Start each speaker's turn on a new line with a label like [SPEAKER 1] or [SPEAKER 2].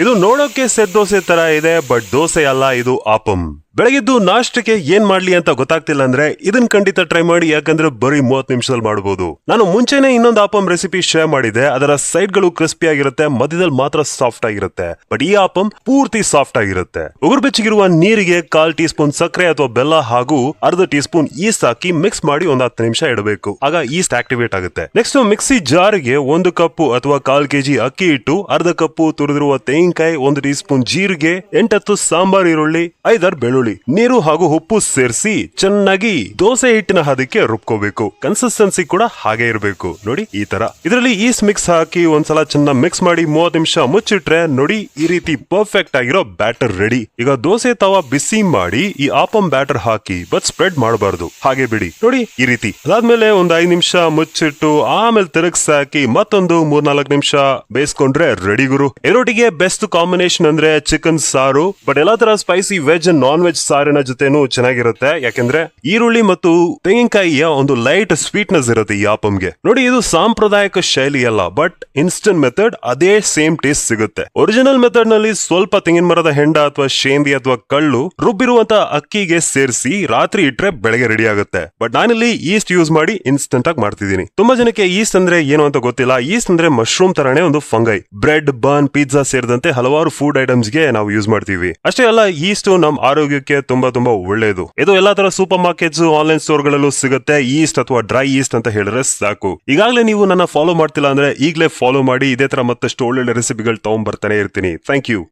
[SPEAKER 1] ಇದು ನೋಡೋಕೆ ಸೆಟ್ ದೋಸೆ ತರ ಇದೆ, ಬಟ್ ದೋಸೆ ಅಲ್ಲ, ಇದು ಆಪಂ. ಬೆಳಗಿದ್ದು ನಾಷ್ಟಕ್ಕೆ ಏನ್ ಮಾಡ್ಲಿ ಅಂತ ಗೊತ್ತಾಗ್ತಿಲ್ಲ ಅಂದ್ರೆ ಇದನ್ ಖಂಡಿತ ಟ್ರೈ ಮಾಡಿ, ಯಾಕಂದ್ರೆ ಬರೀ 30 ನಿಮಿಷದಲ್ಲಿ ಮಾಡಬಹುದು. ನಾನು ಮುಂಚೆನೆ ಇನ್ನೊಂದು ಆಪಂ ರೆಸಿಪಿ ಶೇರ್ ಮಾಡಿದೆ. ಅದರ ಸೈಡ್ ಗಳು ಕ್ರಿಸ್ಪಿ ಆಗಿರುತ್ತೆ, ಮಧ್ಯದಲ್ಲಿ ಮಾತ್ರ ಸಾಫ್ಟ್ ಆಗಿರುತ್ತೆ. ಬಟ್ ಈ ಆಪಂ ಪೂರ್ತಿ ಸಾಫ್ಟ್ ಆಗಿರುತ್ತೆ. ಉಗುರು ಬೆಚ್ಚಗಿರುವ ನೀರಿಗೆ 1/4 ಟೀ ಸ್ಪೂನ್ ಸಕ್ಕರೆ ಅಥವಾ ಬೆಲ್ಲ ಹಾಗೂ 1/2 ಟೀ ಸ್ಪೂನ್ ಈಸ್ಟ್ ಹಾಕಿ ಮಿಕ್ಸ್ ಮಾಡಿ 10 ನಿಮಿಷ ಇಡಬೇಕು. ಆಗ ಈಸ್ಟ್ ಆಕ್ಟಿವೇಟ್ ಆಗುತ್ತೆ. ನೆಕ್ಸ್ಟ್ ಮಿಕ್ಸಿ ಜಾರ್ಗೆ 1 ಕಪ್ ಅಥವಾ 1/4 kg ಅಕ್ಕಿ ಹಿಟ್ಟು, 1/2 ಕಪ್ ತುರಿದಿರುವ ತೆಂಗಿನಕಾಯಿ, 1 ಟೀ ಸ್ಪೂನ್ ಜೀರಿಗೆ, 8-10 ಸಾಂಬಾರ್ ಈರುಳ್ಳಿ, 5-6 ಬೆಳ್ಳುಳ್ಳಿ, ನೀರು ಹಾಗೂ ಉಪ್ಪು ಸೇರಿಸಿ ಚೆನ್ನಾಗಿ ದೋಸೆ ಹಿಟ್ಟಿನ ಹದಕ್ಕೆ ರುಬ್ಕೋಬೇಕು. ಕನ್ಸಿಸ್ಟೆನ್ಸಿ ಕೂಡ ಹಾಗೆ ಇರಬೇಕು. ನೋಡಿ ಈ ತರ. ಇದರಲ್ಲಿ ಈಸ್ಟ್ ಮಿಕ್ಸ್ ಹಾಕಿ ಒಂದ್ಸಲ ಚೆನ್ನಾಗಿ ಮಿಕ್ಸ್ ಮಾಡಿ 30 ನಿಮಿಷ ಮುಚ್ಚಿಟ್ರೆ ನೋಡಿ ಈ ರೀತಿ ಪರ್ಫೆಕ್ಟ್ ಆಗಿರೋ ಬ್ಯಾಟರ್ ರೆಡಿ. ಈಗ ದೋಸೆ ತವಾ ಬಿಸಿ ಮಾಡಿ ಈ ಆಪಂ ಬ್ಯಾಟರ್ ಹಾಕಿ, ಬಟ್ ಸ್ಪ್ರೆಡ್ ಮಾಡಬಾರ್ದು, ಹಾಗೆ ಬಿಡಿ. ನೋಡಿ ಈ ರೀತಿ. ಅದಾದ್ಮೇಲೆ 5 ನಿಮಿಷ ಮುಚ್ಚಿಟ್ಟು ಆಮೇಲೆ ತಿರುಗಿಸಾಕಿ ಮತ್ತೊಂದು 3-4 ನಿಮಿಷ ಬೇಯಿಸ್ಕೊಂಡ್ರೆ ರೆಡಿ ಗುರು. ಇದರೊಟ್ಟಿಗೆ ಬೆಸ್ಟ್ ಕಾಂಬಿನೇಷನ್ ಅಂದ್ರೆ ಚಿಕನ್ ಸಾರು. ಬಟ್ ಎಲ್ಲಾ ತರ spicy veg and non veg ಸಾರಿನ ಜೊತೆನೂ ಚೆನ್ನಾಗಿರುತ್ತೆ, ಯಾಕೆಂದ್ರೆ ಈರುಳ್ಳಿ ಮತ್ತು ತೆಂಗಿನಕಾಯಿಯ ಒಂದು ಲೈಟ್ ಸ್ವೀಟ್ನೆಸ್ ಇರುತ್ತೆ ಈ ಆಪಂಗೆ. ನೋಡಿ ಇದು ಸಾಂಪ್ರದಾಯಿಕ ಶೈಲಿ ಅಲ್ಲ, ಬಟ್ ಇನ್ಸ್ಟಂಟ್ ಮೆಥಡ್ ಅದೇ ಸೇಮ್ ಟೇಸ್ಟ್ ಸಿಗುತ್ತೆ. ಒರಿಜಿನಲ್ ಮೆಥಡ್ ನಲ್ಲಿ ಸ್ವಲ್ಪ ತೆಂಗಿನ ಮರದ ಹೆಂಡ ಅಥವಾ ಶೇಂದಿ ಅಥವಾ ಕಳ್ಳು ರುಬ್ಬಿರುವಂತ ಅಕ್ಕಿಗೆ ಸೇರಿಸಿ ರಾತ್ರಿ ಇಟ್ರೆ ಬೆಳಗ್ಗೆ ರೆಡಿ ಆಗುತ್ತೆ. ಬಟ್ ನಾನಿಲ್ಲಿ ಈಸ್ಟ್ ಯೂಸ್ ಮಾಡಿ ಇನ್ಸ್ಟಂಟ್ ಆಗಿ ಮಾಡ್ತಿದ್ದೀನಿ. ತುಂಬಾ ಜನಕ್ಕೆ ಈಸ್ಟ್ ಅಂದ್ರೆ ಏನು ಅಂತ ಗೊತ್ತಿಲ್ಲ. ಈಸ್ಟ್ ಅಂದ್ರೆ ಮಶ್ರೂಮ್ ತರಾನೇ ಒಂದು ಫಂಗೈ. ಬ್ರೆಡ್, ಬನ್, ಪಿಜ್ಜಾ ಸೇರಿದಂತೆ ಹಲವಾರು ಫುಡ್ ಐಟಮ್ಸ್ ಗೆ ನಾವು ಯೂಸ್ ಮಾಡ್ತೀವಿ. ಅಷ್ಟೇ ಅಲ್ಲ, ಈಸ್ಟ್ ನಮ್ ಆರೋಗ್ಯಕ್ಕೆ ತುಂಬಾ ಒಳ್ಳೆಯದು. ಇದು ಎಲ್ಲಾ ತರ ಸೂಪರ್ ಮಾರ್ಕೆಟ್ಸ್, ಆನ್ಲೈನ್ ಸ್ಟೋರ್ ಗಳಲ್ಲೂ ಸಿಗುತ್ತೆ. ಈಸ್ಟ್ ಅಥವಾ ಡ್ರೈ ಈಸ್ಟ್ ಅಂತ ಹೇಳಿದ್ರೆ ಸಾಕು. ಈಗಾಗಲೇ ನೀವು ನನ್ನ ಫಾಲೋ ಮಾಡ್ತಿಲ್ಲ ಅಂದ್ರೆ ಈಗಲೇ ಫಾಲೋ ಮಾಡಿ. ಇದೇ ತರ ಮತ್ತಷ್ಟು ಒಳ್ಳೊಳ್ಳೆ ರೆಸಿಪಿಗಳು ತಗೊಂಡ್ ಬರ್ತಾನೆ ಇರ್ತೀನಿ. Thank you.